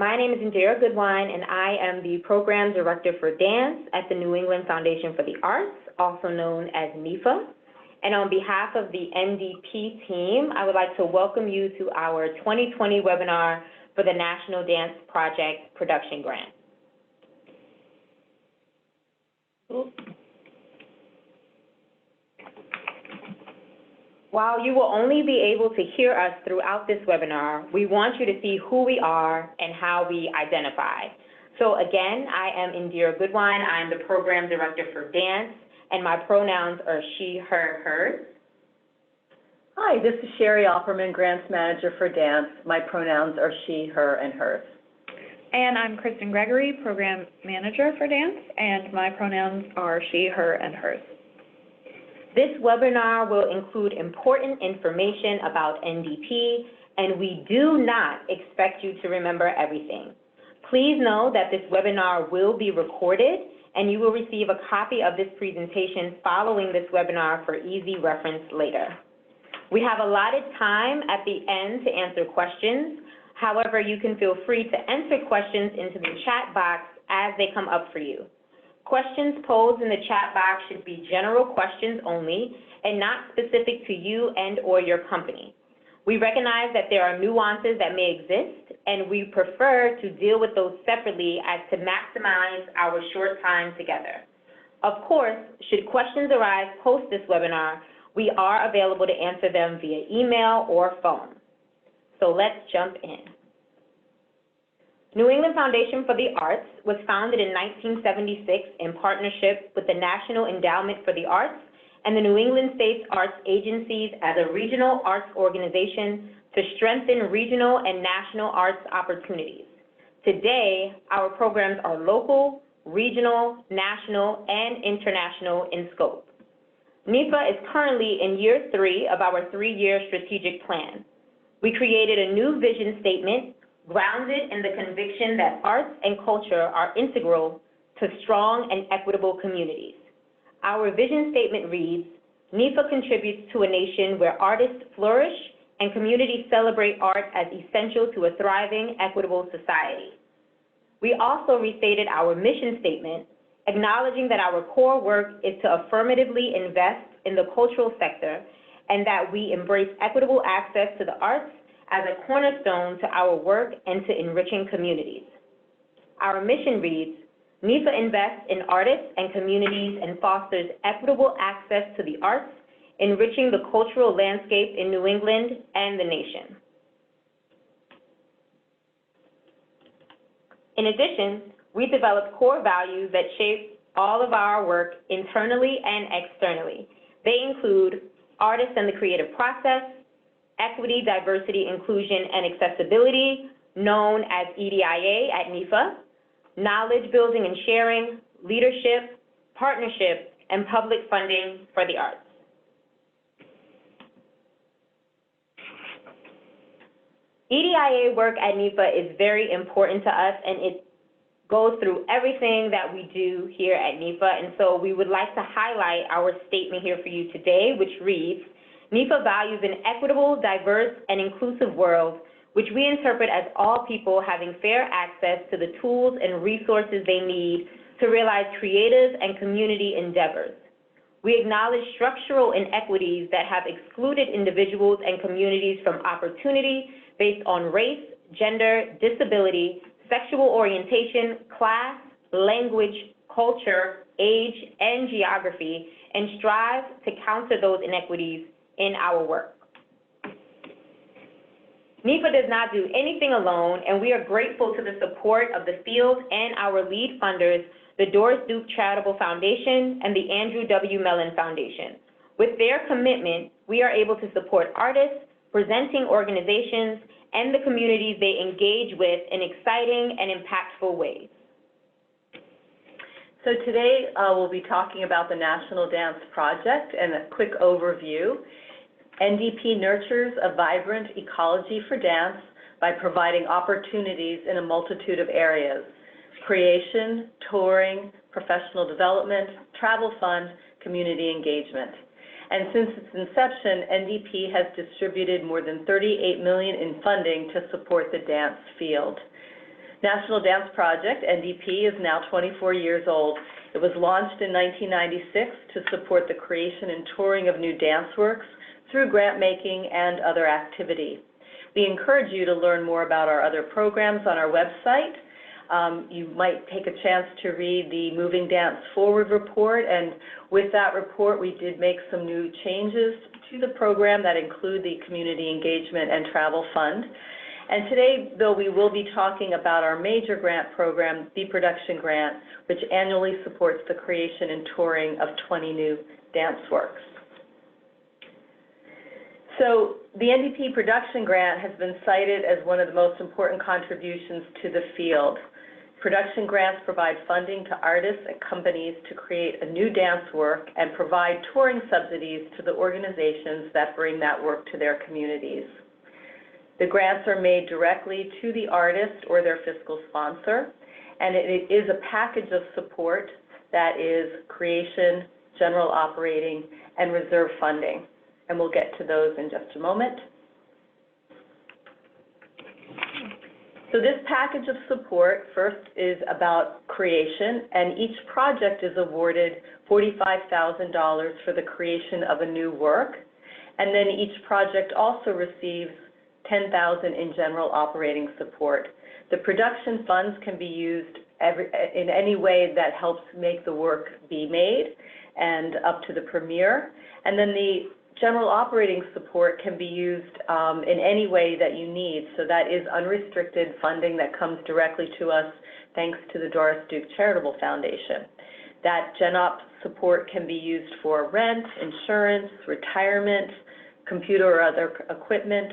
My name is Indira Goodwine, and I am the Program Director for Dance at the New England Foundation for the Arts, also known as NEFA. And on behalf of the NDP team, I would like to welcome you to our 2020 webinar for the National Dance Project Production Grant. While you will only be able to hear us throughout this webinar, we want you to see who we are and how we identify. So again, I am Indira Goodwine. I'm the Program Director for Dance, and my pronouns are she, her, hers. Hi, this is Sherry Opperman, Grants Manager for Dance. My pronouns are she, her, and hers. And I'm Kristen Gregory, Program Manager for Dance, and my pronouns are she, her, and hers. This webinar will include important information about NDP, and we do not expect you to remember everything. Please know that this webinar will be recorded, and you will receive a copy of this presentation following this webinar for easy reference later. We have allotted time at the end to answer questions. However, you can feel free to enter questions into the chat box as they come up for you. Questions posed in the chat box should be general questions only and not specific to you and or your company. We recognize that there are nuances that may exist, and we prefer to deal with those separately as to maximize our short time together. Of course, should questions arise post this webinar, we are available to answer them via email or phone. So let's jump in. New England Foundation for the Arts was founded in 1976 in partnership with the National Endowment for the Arts and the New England States Arts Agencies as a regional arts organization to strengthen regional and national arts opportunities. Today, our programs are local, regional, national, and international in scope. NEFA is currently in year 3 of our 3-year strategic plan. We created a new vision statement grounded in the conviction that arts and culture are integral to strong and equitable communities. Our vision statement reads, NEFA contributes to a nation where artists flourish and communities celebrate art as essential to a thriving, equitable society. We also restated our mission statement, acknowledging that our core work is to affirmatively invest in the cultural sector and that we embrace equitable access to the arts as a cornerstone to our work and to enriching communities. Our mission reads, NEFA invests in artists and communities and fosters equitable access to the arts, enriching the cultural landscape in New England and the nation. In addition, we developed core values that shape all of our work internally and externally. They include artists and the creative process, equity, diversity, inclusion, and accessibility, known as EDIA at NEFA, knowledge building and sharing, leadership, partnership, and public funding for the arts. EDIA work at NEFA is very important to us, and it goes through everything that we do here at NEFA, and so we would like to highlight our statement here for you today, which reads, NEFA values an equitable, diverse, and inclusive world, which we interpret as all people having fair access to the tools and resources they need to realize creative and community endeavors. We acknowledge structural inequities that have excluded individuals and communities from opportunity based on race, gender, disability, sexual orientation, class, language, culture, age, and geography, and strive to counter those inequities in our work. NEFA does not do anything alone, and we are grateful to the support of the field and our lead funders, the Doris Duke Charitable Foundation and the Andrew W. Mellon Foundation. With their commitment, we are able to support artists, presenting organizations, and the communities they engage with in exciting and impactful ways. So today we'll be talking about the National Dance Project and a quick overview. NDP nurtures a vibrant ecology for dance by providing opportunities in a multitude of areas: creation, touring, professional development, travel fund, community engagement. And since its inception, NDP has distributed more than $38 million in funding to support the dance field. National Dance Project, NDP, is now 24 years old. It was launched in 1996 to support the creation and touring of new dance works through grant making and other activity. We encourage you to learn more about our other programs on our website. You might take a chance to read the Moving Dance Forward report, and with that report, we did make some new changes to the program that include the Community Engagement and Travel Fund. And today, though, we will be talking about our major grant program, the Production Grant, which annually supports the creation and touring of 20 new dance works. So the NDP Production Grant has been cited as one of the most important contributions to the field. Production grants provide funding to artists and companies to create a new dance work and provide touring subsidies to the organizations that bring that work to their communities. The grants are made directly to the artist or their fiscal sponsor, and it is a package of support that is creation, general operating, and reserve funding. And we'll get to those in just a moment. So this package of support first is about creation, and each project is awarded $45,000 for the creation of a new work. And then each project also receives $10,000 in general operating support. The production funds can be used in any way that helps make the work be made and up to the premiere. And then the general operating support can be used in any way that you need. So that is unrestricted funding that comes directly to us thanks to the Doris Duke Charitable Foundation. That gen op support can be used for rent, insurance, retirement, computer or other equipment,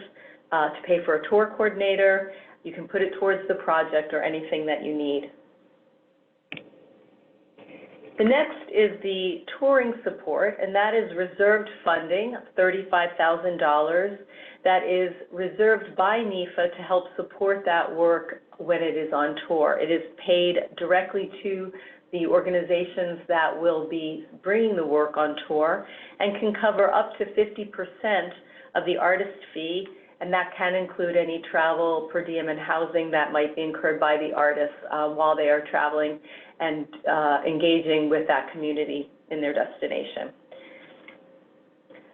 to pay for a tour coordinator. You can put it towards the project or anything that you need. The next is the touring support, and that is reserved funding, $35,000, that is reserved by NEFA to help support that work when it is on tour. It is paid directly to the organizations that will be bringing the work on tour and can cover up to 50% of the artist fee, and that can include any travel, per diem, and housing that might be incurred by the artists while they are traveling and engaging with that community in their destination.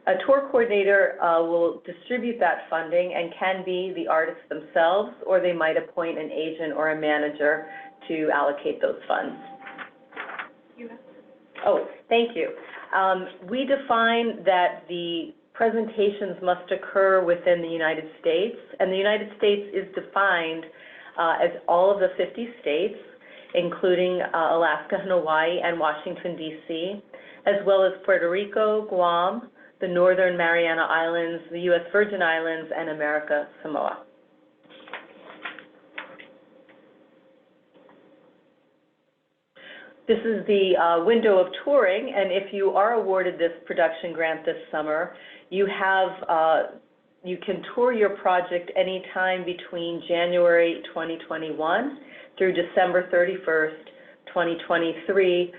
A tour coordinator will distribute that funding and can be the artists themselves, or they might appoint an agent or a manager to allocate those funds. Oh, thank you. We define that the presentations must occur within the United States, and the United States is defined as all of the 50 states, including Alaska and Hawaii and Washington, D.C., as well as Puerto Rico, Guam, the Northern Mariana Islands, the U.S. Virgin Islands, and America Samoa. This is the window of touring, and if you are awarded this production grant this summer, you can tour your project anytime between January 2021 through December 31st, 2023,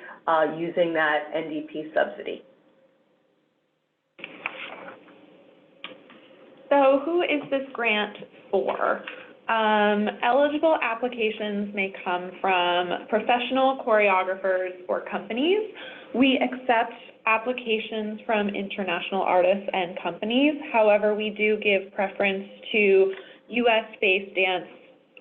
using that NDP subsidy. So who is this grant for? Eligible applications may come from professional choreographers or companies. We accept applications from international artists and companies. However, we do give preference to U.S.-based dance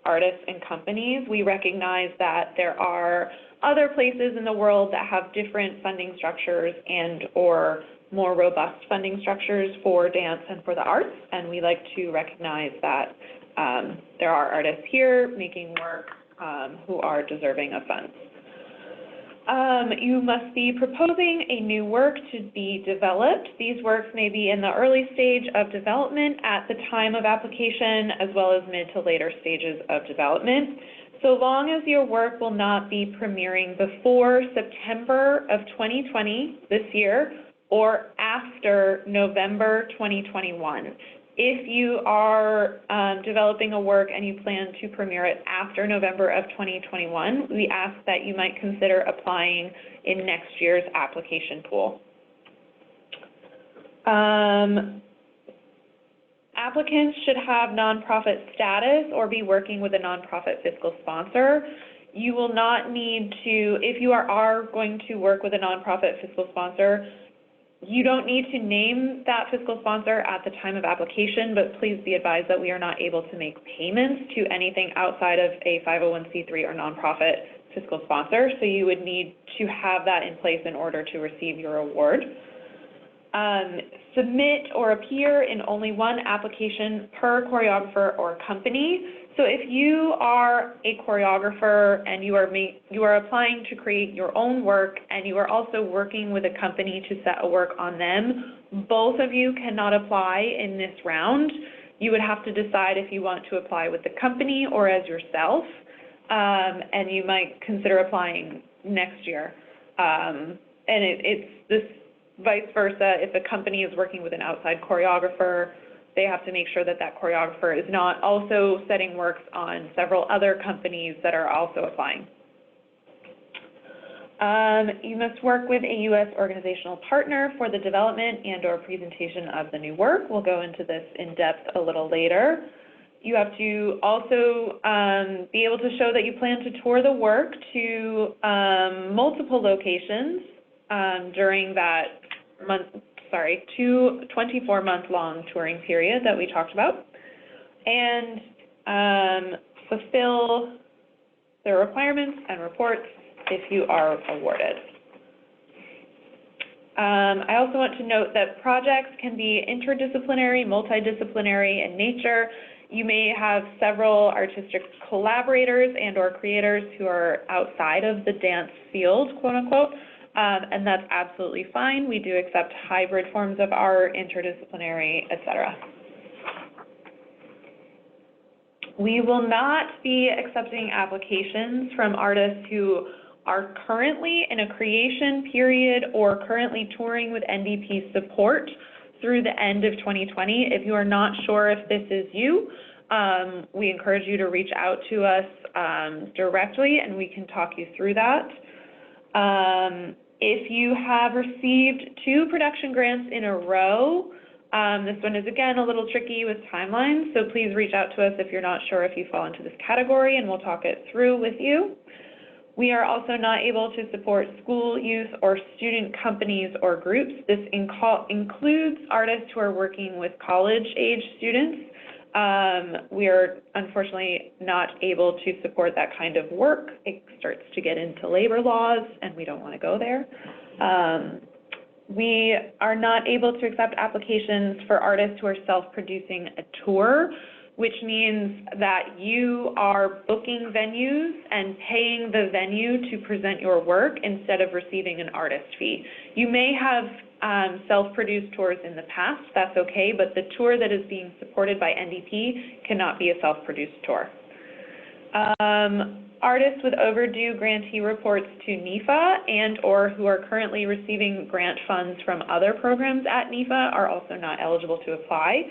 artists and companies. We recognize that there are other places in the world that have different funding structures and or more robust funding structures for dance and for the arts, and we like to recognize that there are artists here making work who are deserving of funds. You must be proposing a new work to be developed. These works may be in the early stage of development at the time of application, as well as mid to later stages of development. So long as your work will not be premiering before September of 2020, this year, or after November 2021. If you are developing a work and you plan to premiere it after November of 2021, we ask that you might consider applying in next year's application pool. Applicants should have nonprofit status or be working with a nonprofit fiscal sponsor. You will not need to, if you are going to work with a nonprofit fiscal sponsor, you don't need to name that fiscal sponsor at the time of application, but please be advised that we are not able to make payments to anything outside of a 501c3 or nonprofit fiscal sponsor, so you would need to have that in place in order to receive your award. Submit or appear in only one application per choreographer or company. So if you are a choreographer and you are applying to create your own work and you are also working with a company to set a work on them, both of you cannot apply in this round. You would have to decide if you want to apply with the company or as yourself, and you might consider applying next year. And it's this vice versa. If a company is working with an outside choreographer, they have to make sure that that choreographer is not also setting works on several other companies that are also applying. You must work with a U.S. organizational partner for the development and or presentation of the new work. We'll go into this in depth a little later. You have to also be able to show that you plan to tour the work to multiple locations during that 24-month-long touring period that we talked about, and fulfill the requirements and reports if you are awarded. I also want to note that projects can be interdisciplinary, multidisciplinary in nature. You may have several artistic collaborators and or creators who are outside of the dance field, quote unquote, and that's absolutely fine. We do accept hybrid forms of art, interdisciplinary, etc. We will not be accepting applications from artists who are currently in a creation period or currently touring with NDP support through the end of 2020. If you are not sure if this is you, we encourage you to reach out to us directly and we can talk you through that. If you have received 2 production grants in a row, this one is again a little tricky with timelines, so please reach out to us if you're not sure if you fall into this category and we'll talk it through with you. We are also not able to support school, youth, or student companies or groups. This includes artists who are working with college-age students. We are unfortunately not able to support that kind of work. It starts to get into labor laws, and we don't want to go there. We are not able to accept applications for artists who are self-producing a tour, which means that you are booking venues and paying the venue to present your work instead of receiving an artist fee. You may have self-produced tours in the past, that's okay, but the tour that is being supported by NDP cannot be a self-produced tour. Artists with overdue grantee reports to NEFA and or who are currently receiving grant funds from other programs at NEFA are also not eligible to apply.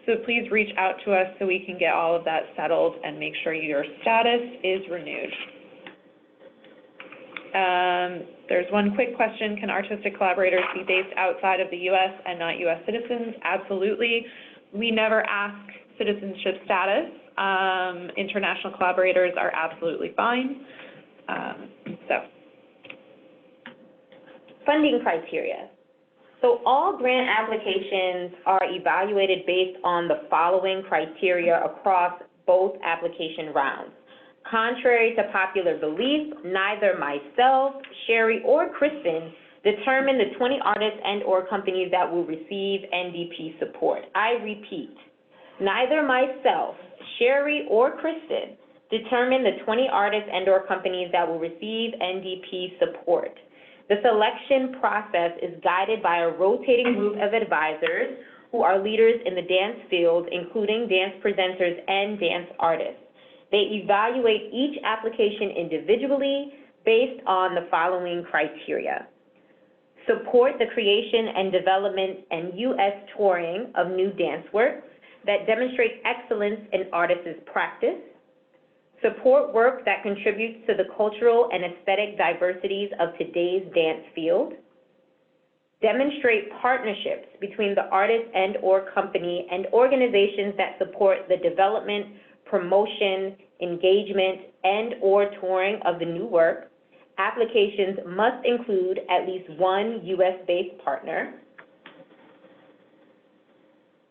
So please reach out to us so we can get all of that settled and make sure your status is renewed. There's one quick question: can artistic collaborators be based outside of the U.S. and not U.S. citizens? Absolutely. We never ask citizenship status. International collaborators are absolutely fine. Funding criteria. So all grant applications are evaluated based on the following criteria across both application rounds. Contrary to popular belief, neither myself, Sherry, or Kristen determine the 20 artists and or companies that will receive NDP support. I repeat, neither myself, Sherry, or Kristen determine the 20 artists and or companies that will receive NDP support. The selection process is guided by a rotating group of advisors who are leaders in the dance field, including dance presenters and dance artists. They evaluate each application individually based on the following criteria. Support the creation and development and U.S. touring of new dance works that demonstrate excellence in artists' practice. Support work that contributes to the cultural and aesthetic diversities of today's dance field. Demonstrate partnerships between the artist and/or company and organizations that support the development, promotion, engagement, and/or touring of the new work. Applications must include at least one U.S.-based partner.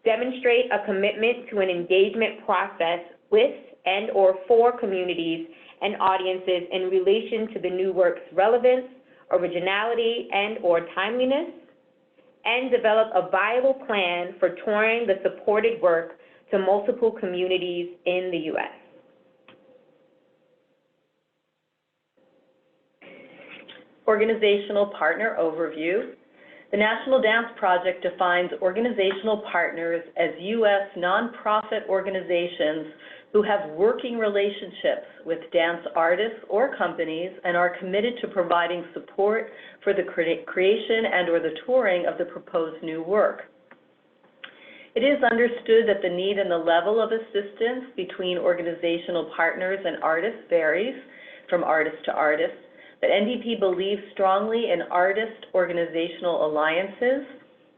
Demonstrate a commitment to an engagement process with and/or for communities and audiences in relation to the new work's relevance, originality, and/or timeliness. And develop a viable plan for touring the supported work to multiple communities in the U.S. Organizational partner overview. The National Dance Project defines organizational partners as U.S. nonprofit organizations who have working relationships with dance artists or companies and are committed to providing support for the creation and/or the touring of the proposed new work. It is understood that the need and the level of assistance between organizational partners and artists varies from artist to artist, that NDP believes strongly in artist organizational alliances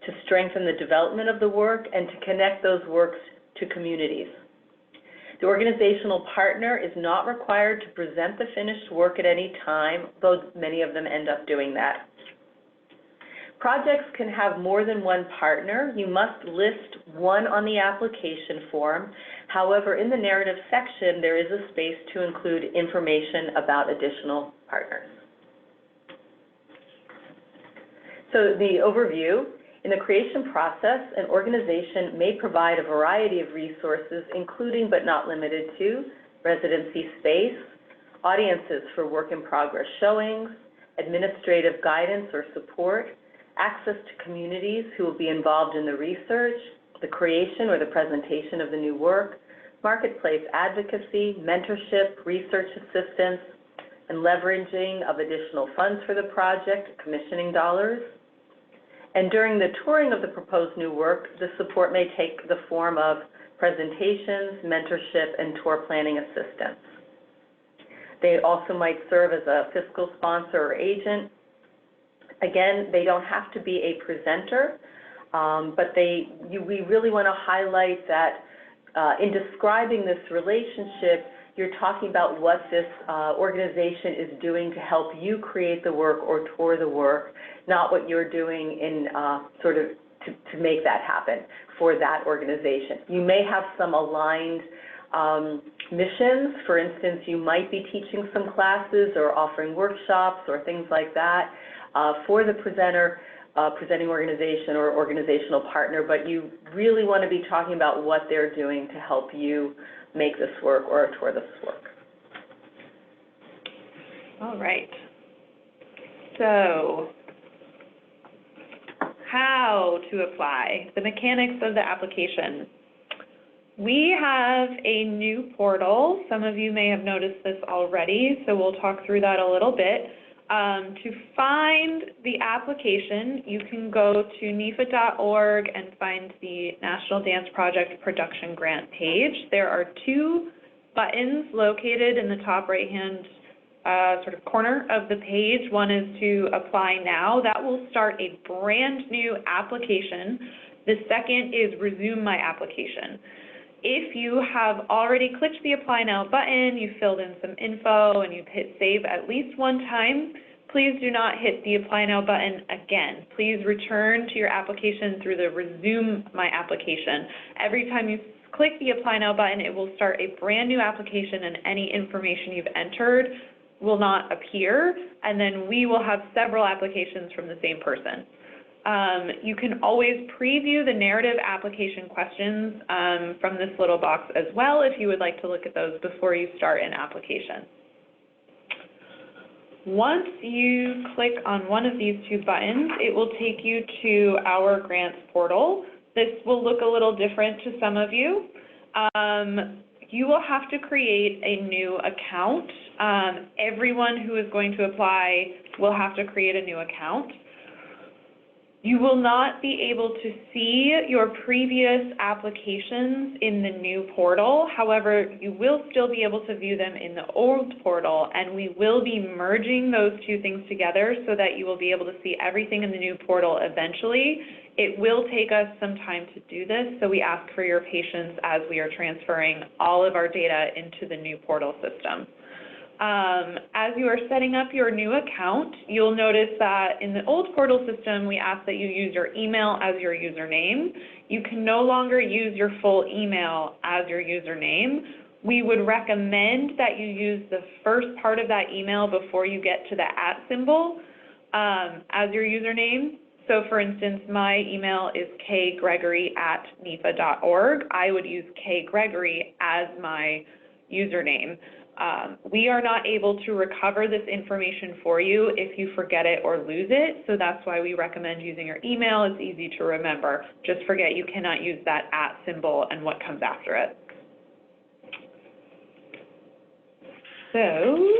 to strengthen the development of the work and to connect those works to communities. The organizational partner is not required to present the finished work at any time, though many of them end up doing that. Projects can have more than one partner. You must list one on the application form. However, in the narrative section, there is a space to include information about additional partners. So the overview. In the creation process, an organization may provide a variety of resources, including but not limited to residency space, audiences for work-in-progress showings, administrative guidance or support, access to communities who will be involved in the research, the creation or the presentation of the new work, marketplace advocacy, mentorship, research assistance, and leveraging of additional funds for the project, commissioning dollars. And during the touring of the proposed new work, the support may take the form of presentations, mentorship, and tour planning assistance. They also might serve as a fiscal sponsor or agent. Again, they don't have to be a presenter, but we really want to highlight that in describing this relationship, you're talking about what this organization is doing to help you create the work or tour the work, not what you're doing in sort of to make that happen for that organization. You may have some aligned missions. For instance, you might be teaching some classes or offering workshops or things like that for the presenting organization or organizational partner, but you really want to be talking about what they're doing to help you make this work or tour this work. All right. So, how to apply, the mechanics of the application. We have a new portal. Some of you may have noticed this already, so we'll talk through that a little bit. To find the application, you can go to NEFA.org and find the National Dance Project Production Grant page. There are two buttons located in the top right-hand sort of corner of the page. One is to apply now. That will start a brand new application. The second is resume my application. If you have already clicked the Apply Now button, you filled in some info, and you've hit Save at least one time, please do not hit the Apply Now button again. Please return to your application through the Resume My Application. Every time you click the Apply Now button, it will start a brand new application, and any information you've entered will not appear, and then we will have several applications from the same person. You can always preview the narrative application questions from this little box as well if you would like to look at those before you start an application. Once you click on one of these two buttons, it will take you to our grants portal. This will look a little different to some of you. You will have to create a new account. Everyone who is going to apply will have to create a new account. You will not be able to see your previous applications in the new portal. However, you will still be able to view them in the old portal, and we will be merging those two things together so that you will be able to see everything in the new portal eventually. It will take us some time to do this, so we ask for your patience as we are transferring all of our data into the new portal system. As you are setting up your new account, you'll notice that in the old portal system, we ask that you use your email as your username. You can no longer use your full email as your username. We would recommend that you use the first part of that email before you get to the @ symbol as your username. So for instance, my email is kgregory@nefa.org. I would use kgregory as my username. We are not able to recover this information for you if you forget it or lose it, so that's why we recommend using your email. It's easy to remember. Just forget you cannot use that @ symbol and what comes after it. So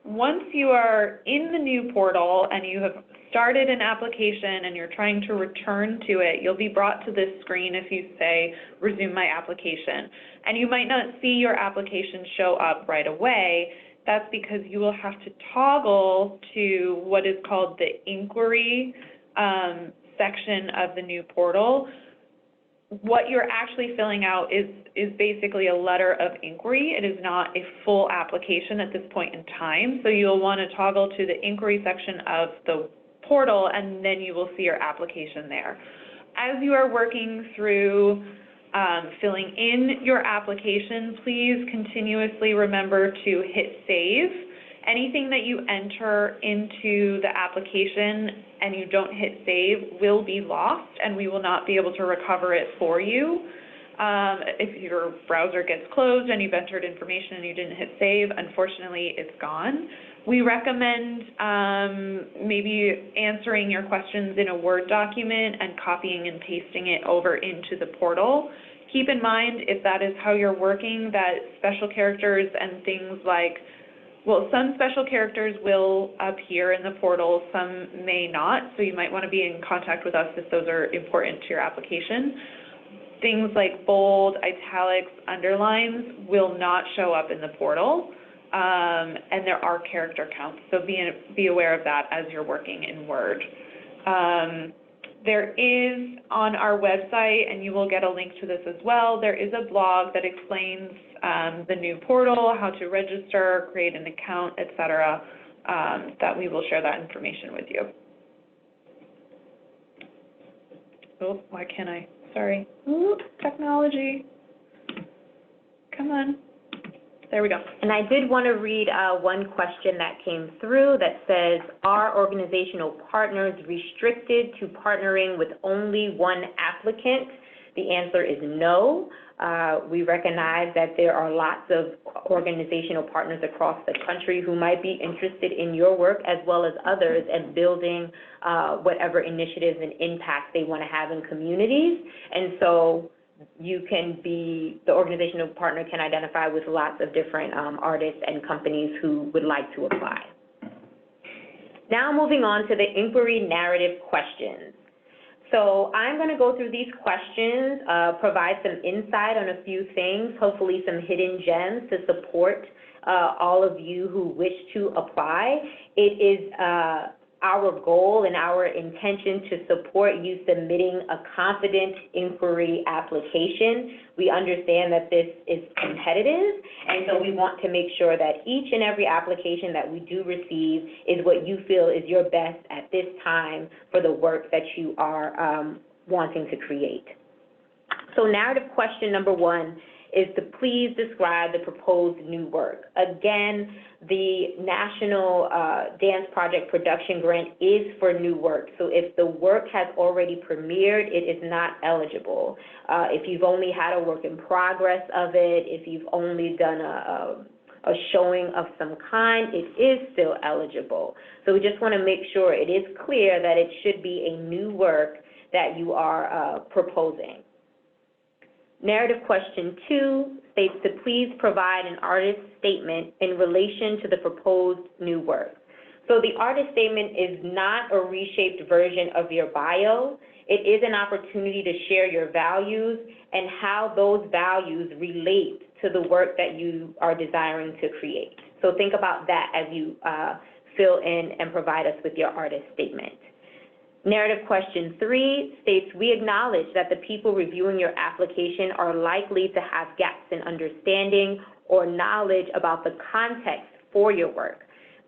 once you are in the new portal and you have started an application and you're trying to return to it, you'll be brought to this screen if you say, resume my application. And you might not see your application show up right away. That's because you will have to toggle to what is called the inquiry section of the new portal. What you're actually filling out is basically a letter of inquiry. It is not a full application at this point in time. So you'll want to toggle to the inquiry section of the portal, and then you will see your application there. As you are working through filling in your application, please continuously remember to hit save. Anything that you enter into the application and you don't hit save will be lost, and we will not be able to recover it for you. If your browser gets closed and you've entered information and you didn't hit save, unfortunately it's gone. We recommend maybe answering your questions in a Word document and copying and pasting it over into the portal. Keep in mind, if that is how you're working, that special characters and things like, well, some special characters will appear in the portal, some may not, so you might want to be in contact with us if those are important to your application. Things like bold, italics, underlines will not show up in the portal. And there are character counts, so be aware of that as you're working in Word. There is on our website, and you will get a link to this as well, there is a blog that explains the new portal, how to register, create an account, etc., that we will share that information with you. Oh, why can't I? Sorry. Ooh, technology. Come on. There we go. And I did want to read one question that came through that says, are organizational partners restricted to partnering with only one applicant? The answer is no. We recognize that there are lots of organizational partners across the country who might be interested in your work as well as others and building whatever initiatives and impact they want to have in communities. And so you can be, the organizational partner can identify with lots of different artists and companies who would like to apply. Now moving on to the inquiry narrative questions. So I'm going to go through these questions, provide some insight on a few things, hopefully some hidden gems to support all of you who wish to apply. It is our goal and our intention to support you submitting a confident inquiry application. We understand that this is competitive, and so we want to make sure that each and every application that we do receive is what you feel is your best at this time for the work that you are wanting to create. So narrative question number one is to please describe the proposed new work. Again, the National Dance Project Production Grant is for new work. So if the work has already premiered, it is not eligible. If you've only had a work in progress of it, if you've only done a showing of some kind, it is still eligible. So we just want to make sure it is clear that it should be a new work that you are proposing. Narrative question 2 states to please provide an artist's statement in relation to the proposed new work. So the artist statement is not a reshaped version of your bio. It is an opportunity to share your values and how those values relate to the work that you are desiring to create. So think about that as you fill in and provide us with your artist statement. Narrative question 3 states, we acknowledge that the people reviewing your application are likely to have gaps in understanding or knowledge about the context for your work.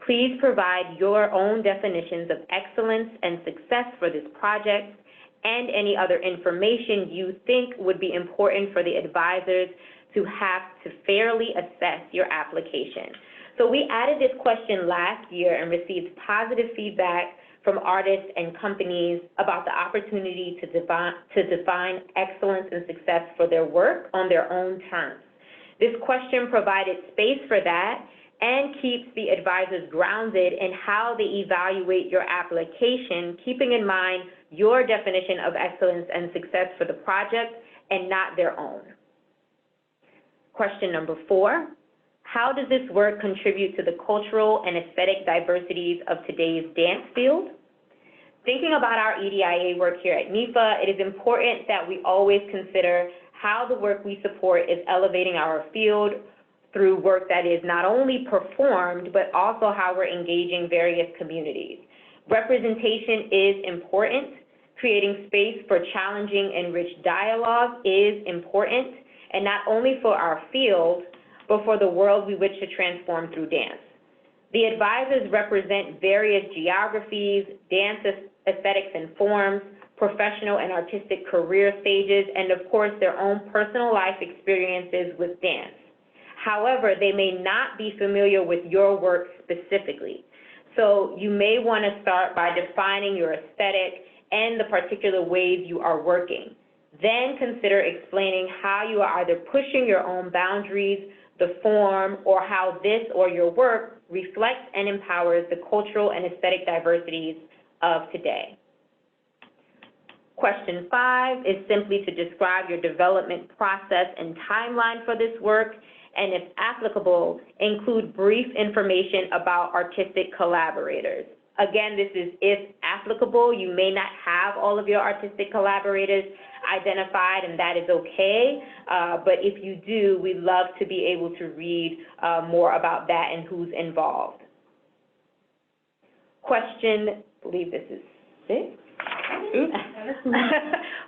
Please provide your own definitions of excellence and success for this project and any other information you think would be important for the advisors to have to fairly assess your application. So we added this question last year and received positive feedback from artists and companies about the opportunity to define excellence and success for their work on their own terms. This question provided space for that and keeps the advisors grounded in how they evaluate your application, keeping in mind your definition of excellence and success for the project and not their own. Question number 4, how does this work contribute to the cultural and aesthetic diversities of today's dance field? Thinking about our EDIA work here at NEFA, it is important that we always consider how the work we support is elevating our field through work that is not only performed, but also how we're engaging various communities. Representation is important. Creating space for challenging and rich dialogue is important, and not only for our field, but for the world we wish to transform through dance. The advisors represent various geographies, dance aesthetics and forms, professional and artistic career stages, and of course their own personal life experiences with dance. However, they may not be familiar with your work specifically. So you may want to start by defining your aesthetic and the particular ways you are working. Then consider explaining how you are either pushing your own boundaries, the form, or how this or your work reflects and empowers the cultural and aesthetic diversities of today. Question 5 is simply to describe your development process and timeline for this work, and if applicable, include brief information about artistic collaborators. Again, this is if applicable. You may not have all of your artistic collaborators identified, and that is okay, but if you do, we'd love to be able to read more about that and who's involved. Question, I believe this is 6.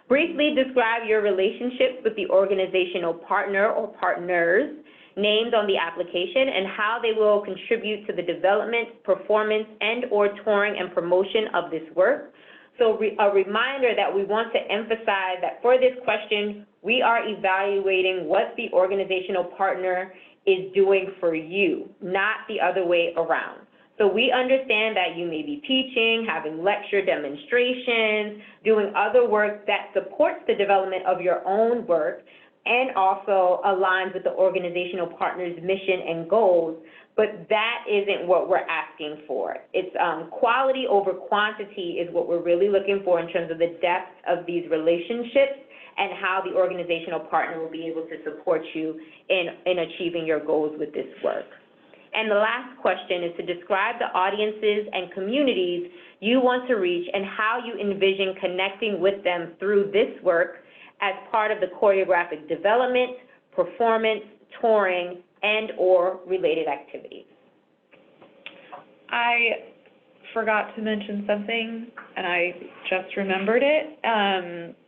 Briefly describe your relationships with the organizational partner or partners named on the application and how they will contribute to the development, performance, and/or touring and promotion of this work. So a reminder that we want to emphasize that for this question, we are evaluating what the organizational partner is doing for you, not the other way around. So we understand that you may be teaching, having lecture demonstrations, doing other work that supports the development of your own work and also aligns with the organizational partner's mission and goals, but that isn't what we're asking for. It's quality over quantity is what we're really looking for in terms of the depth of these relationships and how the organizational partner will be able to support you in achieving your goals with this work. And the last question is to describe the audiences and communities you want to reach and how you envision connecting with them through this work as part of the choreographic development, performance, touring, and/or related activities. I forgot to mention something, and I just remembered it.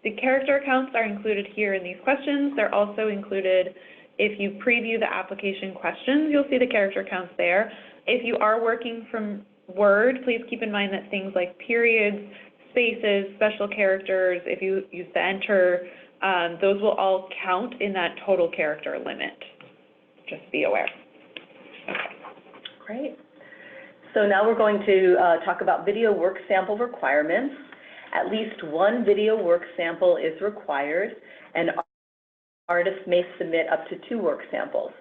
The character counts are included here in these questions. They're also included if you preview the application questions, you'll see the character counts there. If you are working from Word, please keep in mind that things like periods, spaces, special characters, if you use the enter, those will all count in that total character limit. Just be aware. Okay. Great. So now we're going to talk about video work sample requirements. At least one video work sample is required, and artists may submit up to 2 work samples.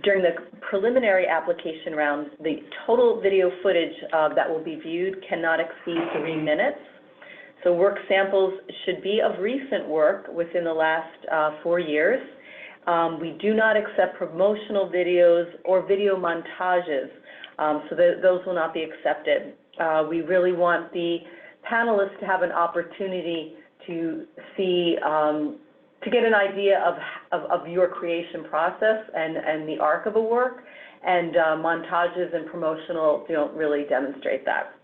During the preliminary application round, the total video footage that will be viewed cannot exceed 3 minutes. So work samples should be of recent work within the last 4 years. We do not accept promotional videos or video montages. So those will not be accepted. We really want the panelists to have an opportunity to see, to get an idea of your creation process and the arc of a work, and montages and promotional don't really demonstrate that.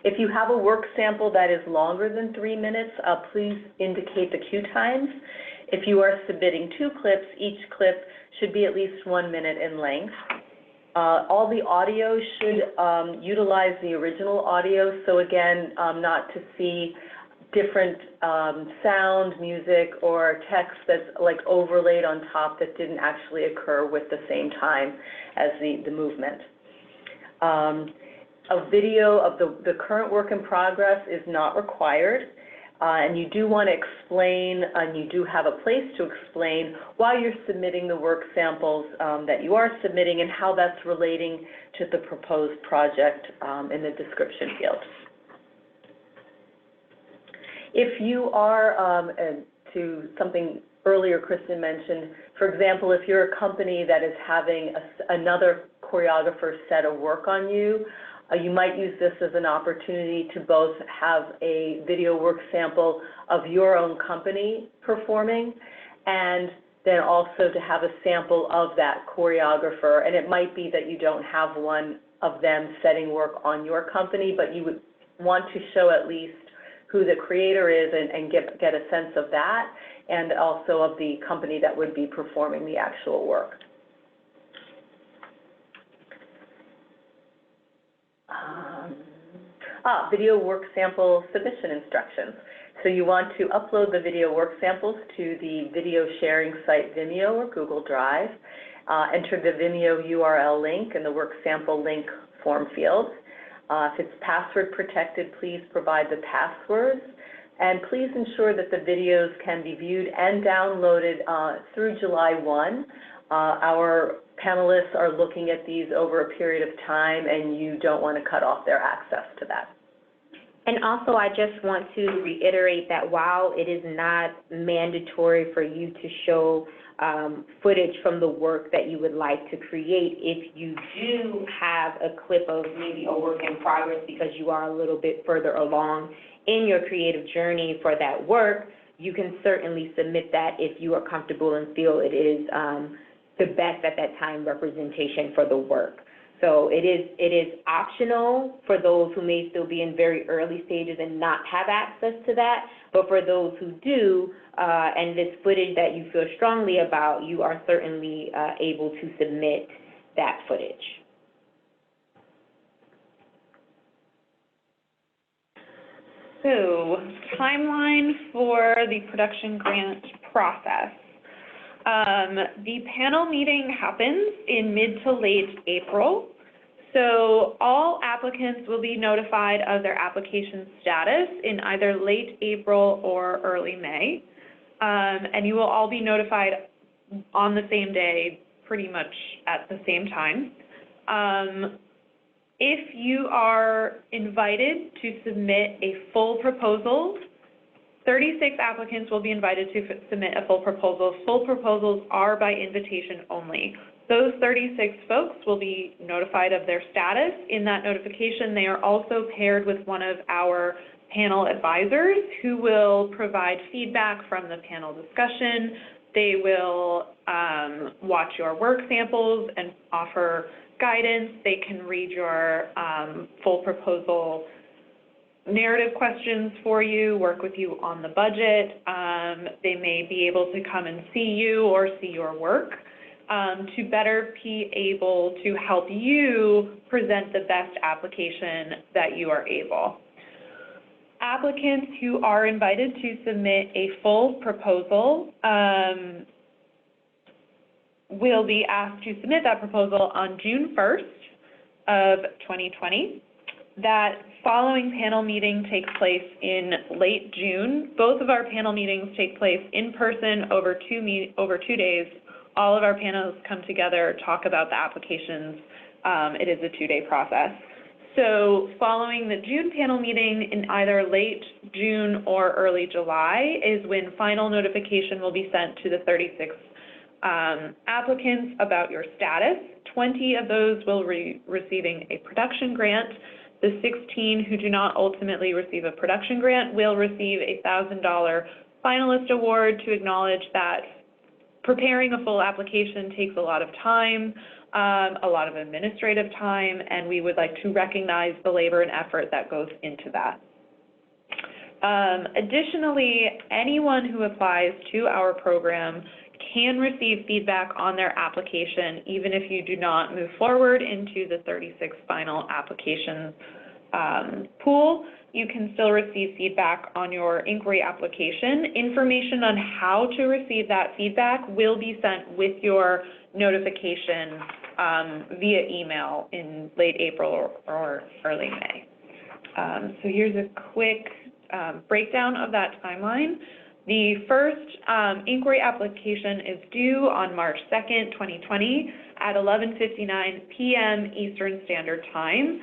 If you have a work sample that is longer than 3 minutes, please indicate the queue times. If you are submitting 2 clips, each clip should be at least 1 minute in length. All the audio should utilize the original audio, so again, not to see different sound, music, or text that's like overlaid on top that didn't actually occur with the same time as the movement. A video of the current work in progress is not required, and you do want to explain, and you do have a place to explain why you're submitting the work samples that you are submitting and how that's relating to the proposed project in the description field. If you are, to something earlier Kristen mentioned, for example, if you're a company that is having another choreographer set a work on you, you might use this as an opportunity to both have a video work sample of your own company performing, and then also to have a sample of that choreographer. And it might be that you don't have one of them setting work on your company, but you would want to show at least who the creator is and get a sense of that, and also of the company that would be performing the actual work. Video work sample submission instructions. So you want to upload the video work samples to the video sharing site Vimeo or Google Drive. Enter the Vimeo URL link in the work sample link form field. If it's password protected, please provide the passwords. And please ensure that the videos can be viewed and downloaded through July 1. Our panelists are looking at these over a period of time, and you don't want to cut off their access to that. And also, I just want to reiterate that while it is not mandatory for you to show footage from the work that you would like to create, if you do have a clip of maybe a work in progress because you are a little bit further along in your creative journey for that work, you can certainly submit that if you are comfortable and feel it is the best at that time representation for the work. So it is optional for those who may still be in very early stages and not have access to that, but for those who do, and this footage that you feel strongly about, you are certainly able to submit that footage. So, timeline for the production grant process. The panel meeting happens in mid to late April. So all applicants will be notified of their application status in either late April or early May. And you will all be notified on the same day, pretty much at the same time. If you are invited to submit a full proposal, 36 applicants will be invited to submit a full proposal. Full proposals are by invitation only. Those 36 folks will be notified of their status. In that notification, they are also paired with one of our panel advisors who will provide feedback from the panel discussion. They will watch your work samples and offer guidance. They can read your full proposal narrative questions for you, work with you on the budget. They may be able to come and see you or see your work to better be able to help you present the best application that you are able. Applicants who are invited to submit a full proposal will be asked to submit that proposal on June 1st of 2020. That following panel meeting takes place in late June. Both of our panel meetings take place in person over 2 days. All of our panels come together, talk about the applications. It is a 2-day process. So following the June panel meeting in either late June or early July is when final notification will be sent to the 36 applicants about your status. 20 of those will be receiving a production grant. The 16 who do not ultimately receive a production grant will receive a $1,000 finalist award to acknowledge that preparing a full application takes a lot of time, a lot of administrative time, and we would like to recognize the labor and effort that goes into that. Additionally, anyone who applies to our program can receive feedback on their application, even if you do not move forward into the 36 final applications pool. You can still receive feedback on your inquiry application. Information on how to receive that feedback will be sent with your notification via email in late April or early May. So here's a quick breakdown of that timeline. The first inquiry application is due on March 2nd, 2020 at 11:59 p.m. Eastern Standard Time.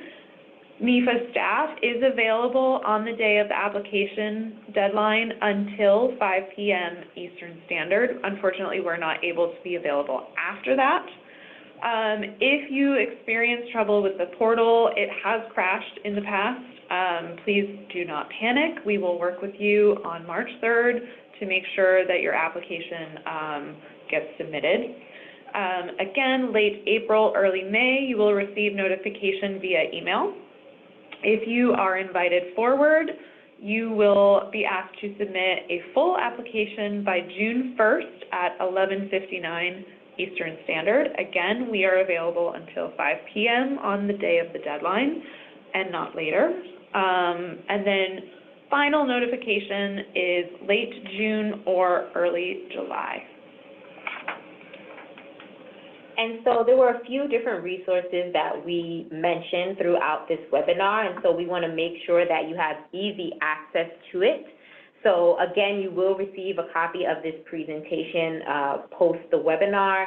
NEFA staff is available on the day of the application deadline until 5 p.m. Eastern Standard. Unfortunately, we're not able to be available after that. If you experience trouble with the portal, it has crashed in the past. Please do not panic. We will work with you on March 3rd to make sure that your application gets submitted. Again, late April, early May, you will receive notification via email. If you are invited forward, you will be asked to submit a full application by June 1st at 11:59 Eastern Standard. Again, we are available until 5 p.m. on the day of the deadline and not later. And then final notification is late June or early July. And so there were a few different resources that we mentioned throughout this webinar, and so we want to make sure that you have easy access to it. So again, you will receive a copy of this presentation post the webinar,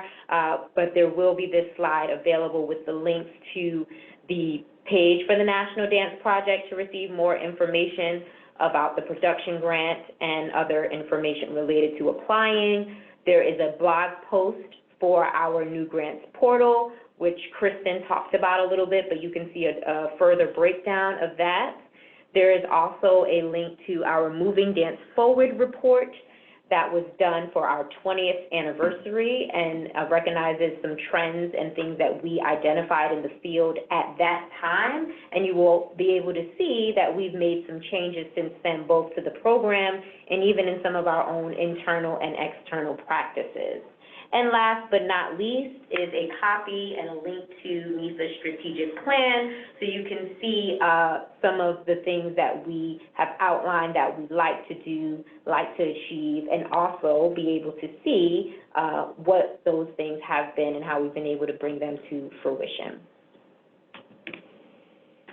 but there will be this slide available with the links to the page for the National Dance Project to receive more information about the production grant and other information related to applying. There is a blog post for our new grants portal, which Kristen talked about a little bit, but you can see a further breakdown of that. There is also a link to our Moving Dance Forward report that was done for our 20th anniversary and recognizes some trends and things that we identified in the field at that time. And you will be able to see that we've made some changes since then, both to the program and even in some of our own internal and external practices. And last but not least is a copy and a link to NEFA's strategic plan, so you can see some of the things that we have outlined that we'd like to do, like to achieve, and also be able to see what those things have been and how we've been able to bring them to fruition.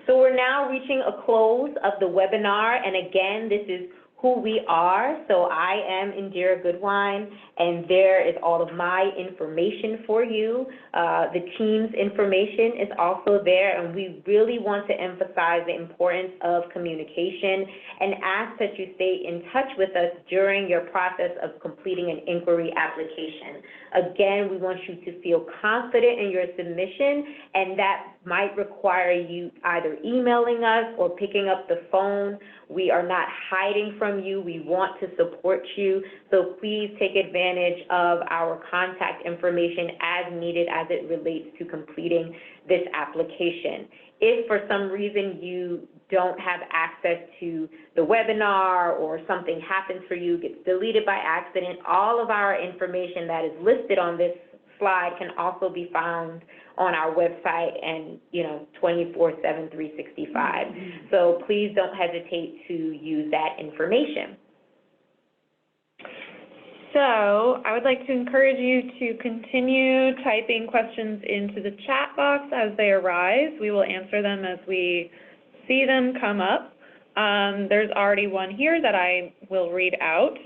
So we're now reaching a close of the webinar, and again, this is who we are. So I am Indira Goodwine, and there is all of my information for you. The team's information is also there, and we really want to emphasize the importance of communication and ask that you stay in touch with us during your process of completing an inquiry application. Again, we want you to feel confident in your submission, and that might require you either emailing us or picking up the phone. We are not hiding from you. We want to support you. So please take advantage of our contact information as needed as it relates to completing this application. If for some reason you don't have access to the webinar or something happens for you, gets deleted by accident, all of our information that is listed on this slide can also be found on our website and, 24/7, 365. So please don't hesitate to use that information. So I would like to encourage you to continue typing questions into the chat box as they arise. We will answer them as we see them come up. There's already one here that I will read out.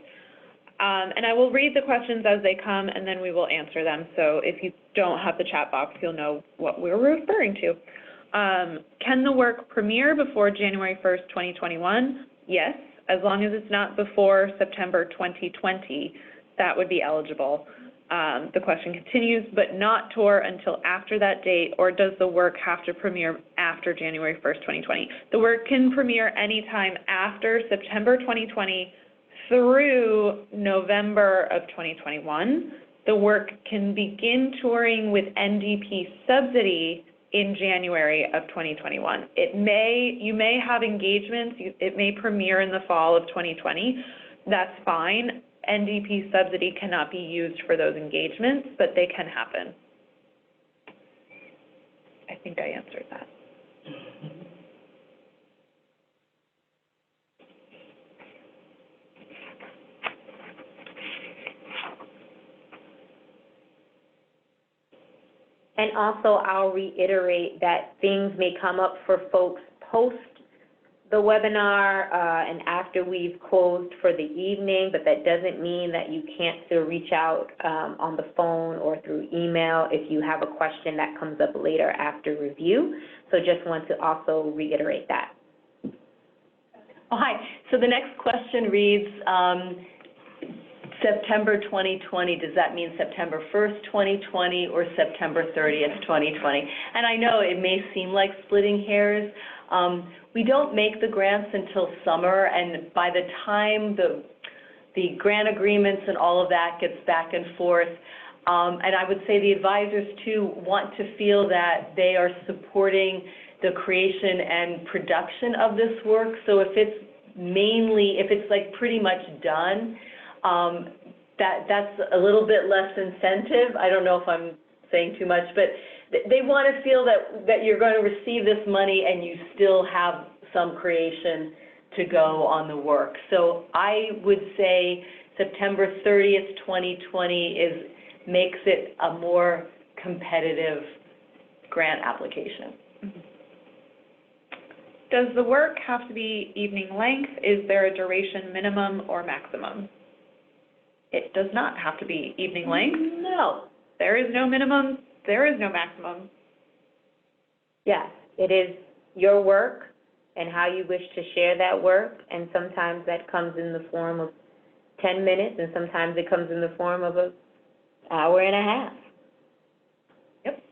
And I will read the questions as they come, and then we will answer them. So if you don't have the chat box, you'll know what we're referring to. Can the work premiere before January 1st, 2021? Yes, as long as it's not before September 2020, that would be eligible. The question continues, but not tour until after that date, or does the work have to premiere after January 1st, 2020? The work can premiere anytime after September 2020 through November of 2021. The work can begin touring with NDP subsidy in January of 2021. You may have engagements, it may premiere in the fall of 2020. That's fine. NDP subsidy cannot be used for those engagements, but they can happen. I think I answered that. And also, I'll reiterate that things may come up for folks post the webinar and after we've closed for the evening, but that doesn't mean that you can't still reach out on the phone or through email if you have a question that comes up later after review. So just want to also reiterate that. Oh, hi. So the next question reads, September 2020, does that mean September 1st, 2020, or September 30th, 2020? And I know it may seem like splitting hairs. We don't make the grants until summer, and by the time the grant agreements and all of that gets back and forth, and I would say the advisors too want to feel that they are supporting the creation and production of this work. So if it's like pretty much done, that's a little bit less incentive. I don't know if I'm saying too much, but they want to feel that you're going to receive this money and you still have some creation to go on the work. So I would say September 30th, 2020 makes it a more competitive grant application. Mm-hmm. Does the work have to be evening length? Is there a duration minimum or maximum? It does not have to be evening length. No. There is no minimum. There is no maximum. Yes, it is your work and how you wish to share that work, and sometimes that comes in the form of 10 minutes, and sometimes it comes in the form of an hour and a half. Yep.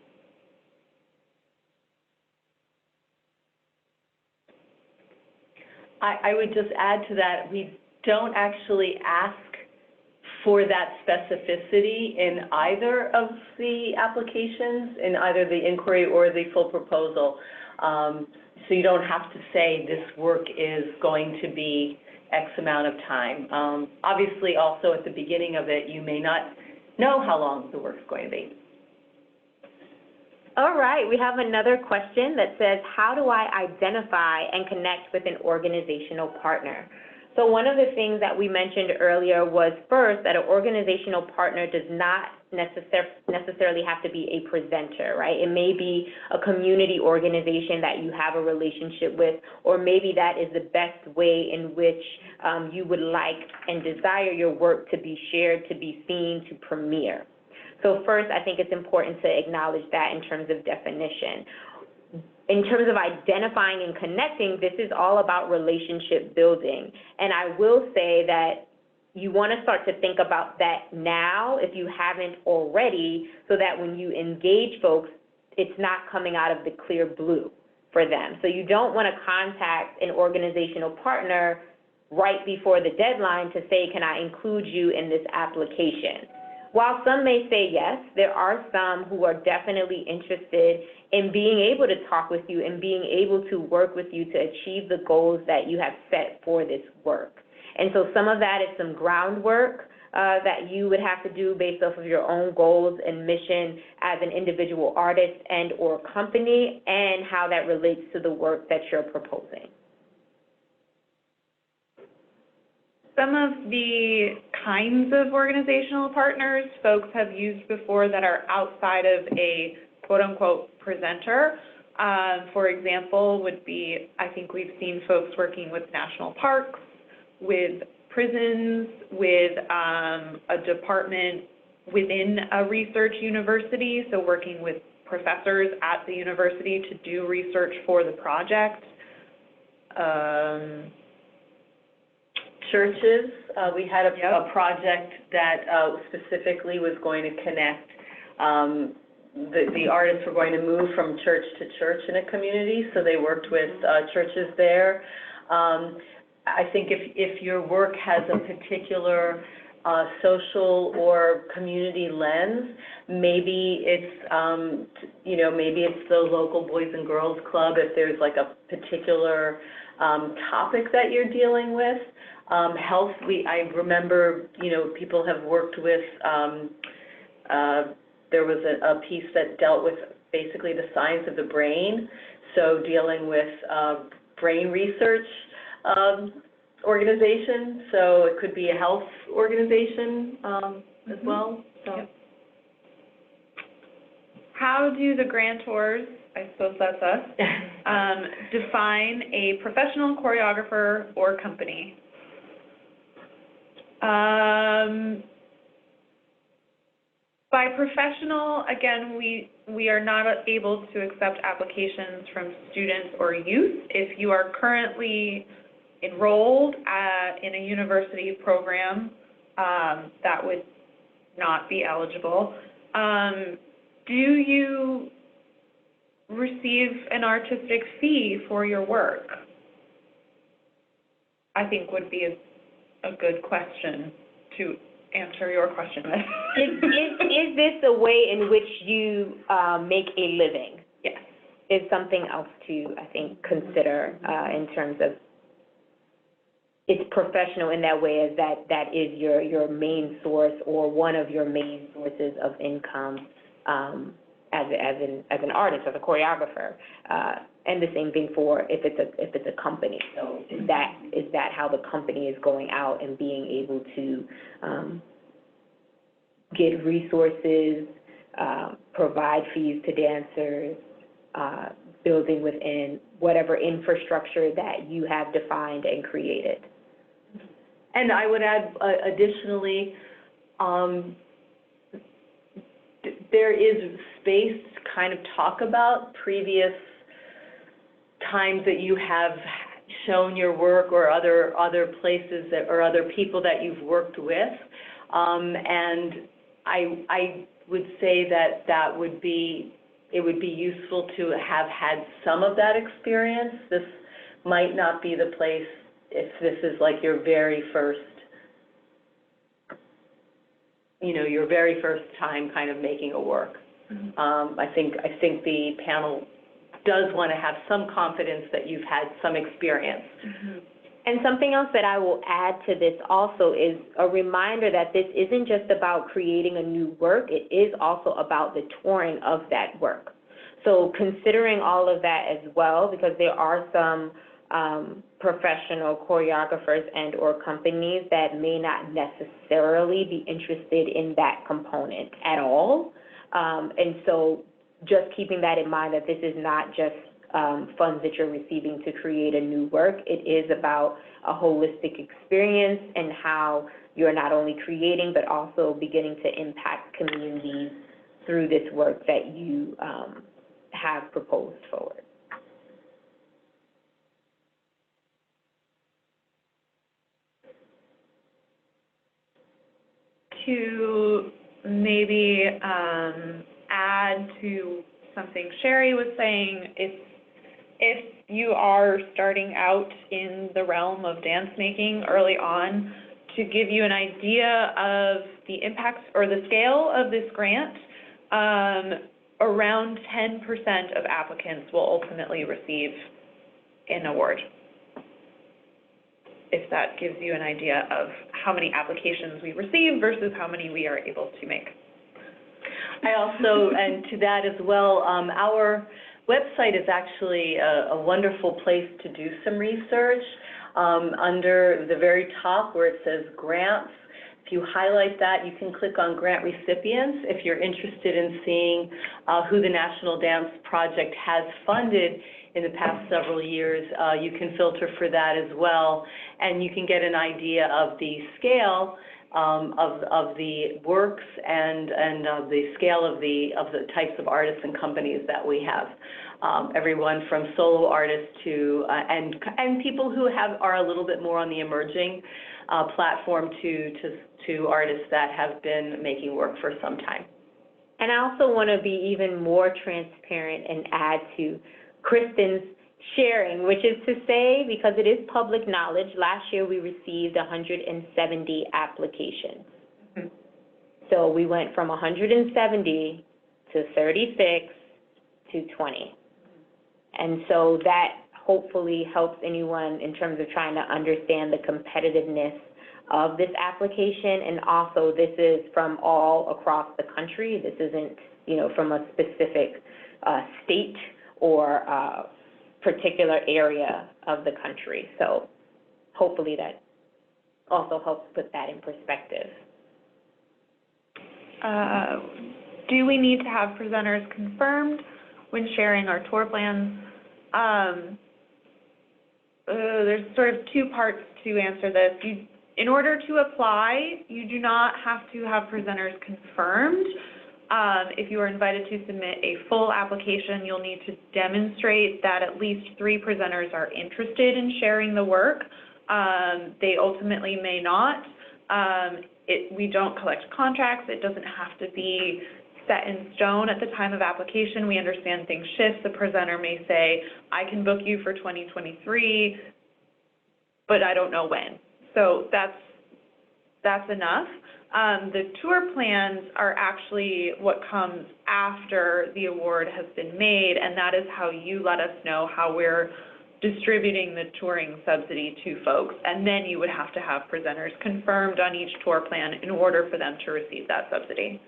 I would just add to that, we don't actually ask for that specificity in either of the applications, in either the inquiry or the full proposal. So you don't have to say this work is going to be X amount of time. Obviously, also at the beginning of it, you may not know how long the work's going to be. All right, we have another question that says, how do I identify and connect with an organizational partner? So one of the things that we mentioned earlier was first that an organizational partner does not necessarily have to be a presenter, right? It may be a community organization that you have a relationship with, or maybe that is the best way in which you would like and desire your work to be shared, to be seen, to premiere. So first, I think it's important to acknowledge that in terms of definition. In terms of identifying and connecting, this is all about relationship building. And I will say that you want to start to think about that now, if you haven't already, so that when you engage folks, it's not coming out of the clear blue for them. So you don't want to contact an organizational partner right before the deadline to say, can I include you in this application? While some may say yes, there are some who are definitely interested in being able to talk with you and being able to work with you to achieve the goals that you have set for this work. And so some of that is some groundwork that you would have to do based off of your own goals and mission as an individual artist and or company, and how that relates to the work that you're proposing. Some of the kinds of organizational partners folks have used before that are outside of a quote-unquote presenter, for example, would be, I think we've seen folks working with national parks, with prisons, with a department within a research university, so working with professors at the university to do research for the project. churches. We had a project that specifically was going to connect, the artists were going to move from church to church in a community, so they worked with churches there. I think if your work has a particular social or community lens, maybe it's, you know, maybe it's the local Boys and Girls Club if there's like a particular topic that you're dealing with. Health, I remember, you know, people have worked with, there was a piece that dealt with basically the science of the brain, so dealing with brain research organization, so it could be a health organization as well. So. Yep. How do the grantors, I suppose that's us, define a professional choreographer or company? By professional, again, we are not able to accept applications from students or youth. If you are currently enrolled in a university program, that would not be eligible. Do you receive an artistic fee for your work? I think would be a good question to answer your question with. Is this a way in which you make a living? Yes. Is something else to, I think, consider in terms of it's professional in that way, as that is your main source or one of your main sources of income as an artist, as a choreographer. And the same thing for if it's a company. So is that how the company is going out and being able to get resources, provide fees to dancers, building within whatever infrastructure that you have defined and created? And I would add additionally, there is space to kind of talk about previous times that you have shown your work or other places that, or other people that you've worked with. And I would say that it would be useful to have had some of that experience. This might not be the place if this is like your very first, your very first time kind of making a work. Mm-hmm. I think the panel does want to have some confidence that you've had some experience. Mm-hmm. And something else that I will add to this also is a reminder that this isn't just about creating a new work, it is also about the touring of that work. So considering all of that as well, because there are some professional choreographers and or companies that may not necessarily be interested in that component at all. And so just keeping that in mind, that this is not just funds that you're receiving to create a new work. It is about a holistic experience and how you're not only creating but also beginning to impact communities through this work that you have proposed forward. To maybe add to something Sherry was saying, if you are starting out in the realm of dance making early on, to give you an idea of the impact or the scale of this grant, around 10% of applicants will ultimately receive an award. If that gives you an idea of how many applications we receive versus how many we are able to make. I also, and to that as well, our website is actually a wonderful place to do some research. Under the very top where it says grants, if you highlight that, you can click on grant recipients. If you're interested in seeing who the National Dance Project has funded in the past several years, you can filter for that as well. And you can get an idea of the scale of the works and of the scale of the types of artists and companies that we have. Everyone from solo artists to and people who are a little bit more on the emerging platform to artists that have been making work for some time. And I also want to be even more transparent and add to Kristen's sharing, which is to say, because it is public knowledge, last year we received 170 applications. Mm-hmm. So we went from 170 to 36 to 20. And so that hopefully helps anyone in terms of trying to understand the competitiveness of this application. And also, this is from all across the country. This isn't, from a specific state or particular area of the country. So hopefully that also helps put that in perspective. Do we need to have presenters confirmed when sharing our tour plans? There's sort of two parts to answer this. In order to apply, you do not have to have presenters confirmed. If you are invited to submit a full application, you'll need to demonstrate that at least 3 presenters are interested in sharing the work. They ultimately may not. We don't collect contracts. It doesn't have to be set in stone at the time of application. We understand things shift. The presenter may say, I can book you for 2023, but I don't know when. So that's enough. The tour plans are actually what comes after the award has been made, and that is how you let us know how we're distributing the touring subsidy to folks. And then you would have to have presenters confirmed on each tour plan in order for them to receive that subsidy.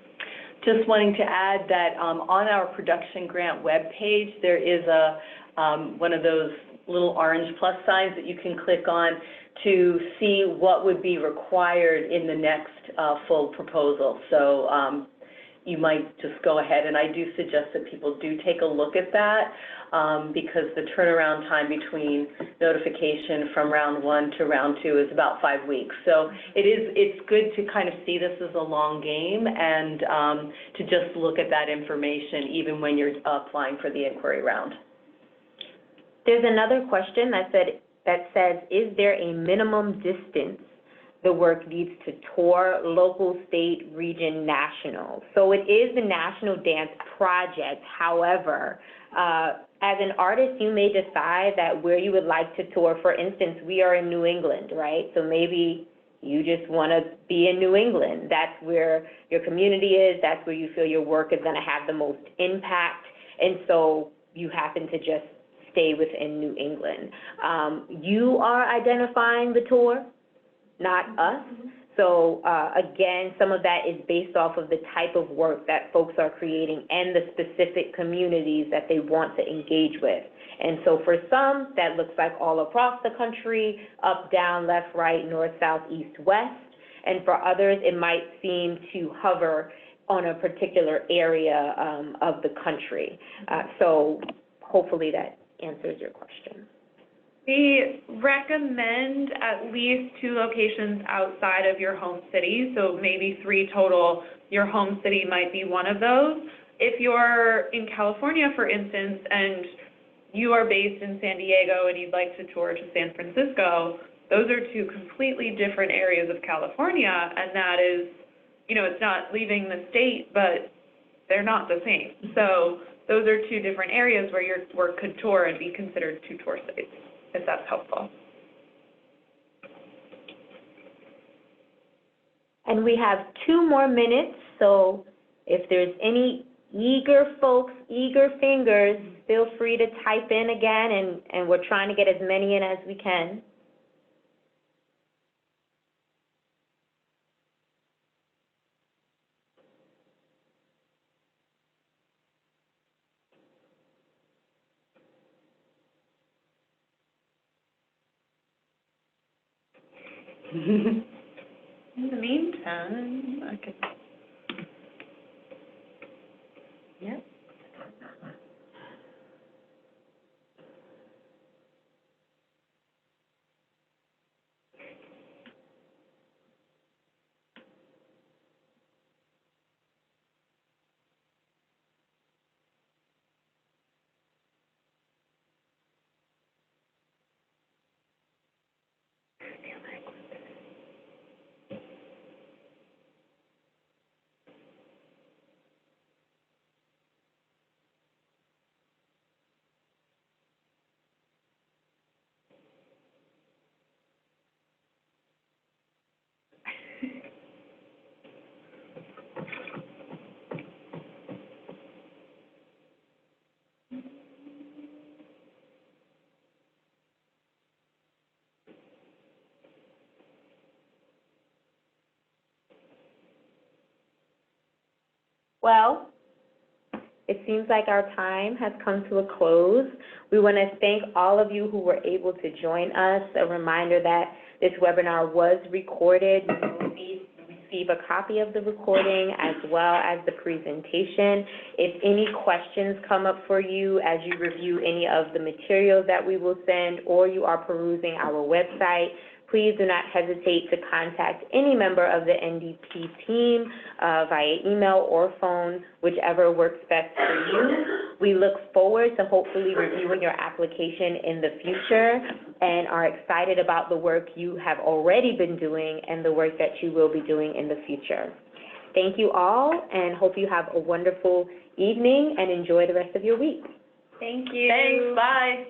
Just wanting to add that on our production grant webpage, there is one of those little orange plus signs that you can click on to see what would be required in the next full proposal. So you might just go ahead, and I do suggest that people do take a look at that because the turnaround time between notification from round 1 to round 2 is about 5 weeks. So it's good to kind of see this as a long game and to just look at that information even when you're applying for the inquiry round. There's another question that says, is there a minimum distance the work needs to tour local, state, region, national? So it is the National Dance Project. However, as an artist, you may decide that where you would like to tour. For instance, we are in New England, right? So maybe you just want to be in New England. That's where your community is. That's where you feel your work is going to have the most impact. And so you happen to just stay within New England. You are identifying the tour, not us. So again, some of that is based off of the type of work that folks are creating and the specific communities that they want to engage with. And so for some, that looks like all across the country, up, down, left, right, north, south, east, west. And for others, it might seem to hover on a particular area of the country. So hopefully that answers your question. We recommend at least 2 locations outside of your home city, so maybe 3 total. Your home city might be one of those. If you're in California, for instance, and you are based in San Diego and you'd like to tour to San Francisco, those are 2 completely different areas of California, and that is, it's not leaving the state, but they're not the same. So those are 2 different areas where your work could tour and be considered 2 tour sites, if that's helpful. And we have 2 more minutes, so if there's any eager folks, eager fingers, feel free to type in again, and we're trying to get as many in as we can. In the meantime, I could. Yep. Well, it seems like our time has come to a close. We want to thank all of you who were able to join us. A reminder that this webinar was recorded. You will receive a copy of the recording as well as the presentation. If any questions come up for you as you review any of the materials that we will send or you are perusing our website, please do not hesitate to contact any member of the NDP team via email or phone, whichever works best for you. We look forward to hopefully reviewing your application in the future and are excited about the work you have already been doing and the work that you will be doing in the future. Thank you all, and hope you have a wonderful evening and enjoy the rest of your week. Thank you. Thanks, bye.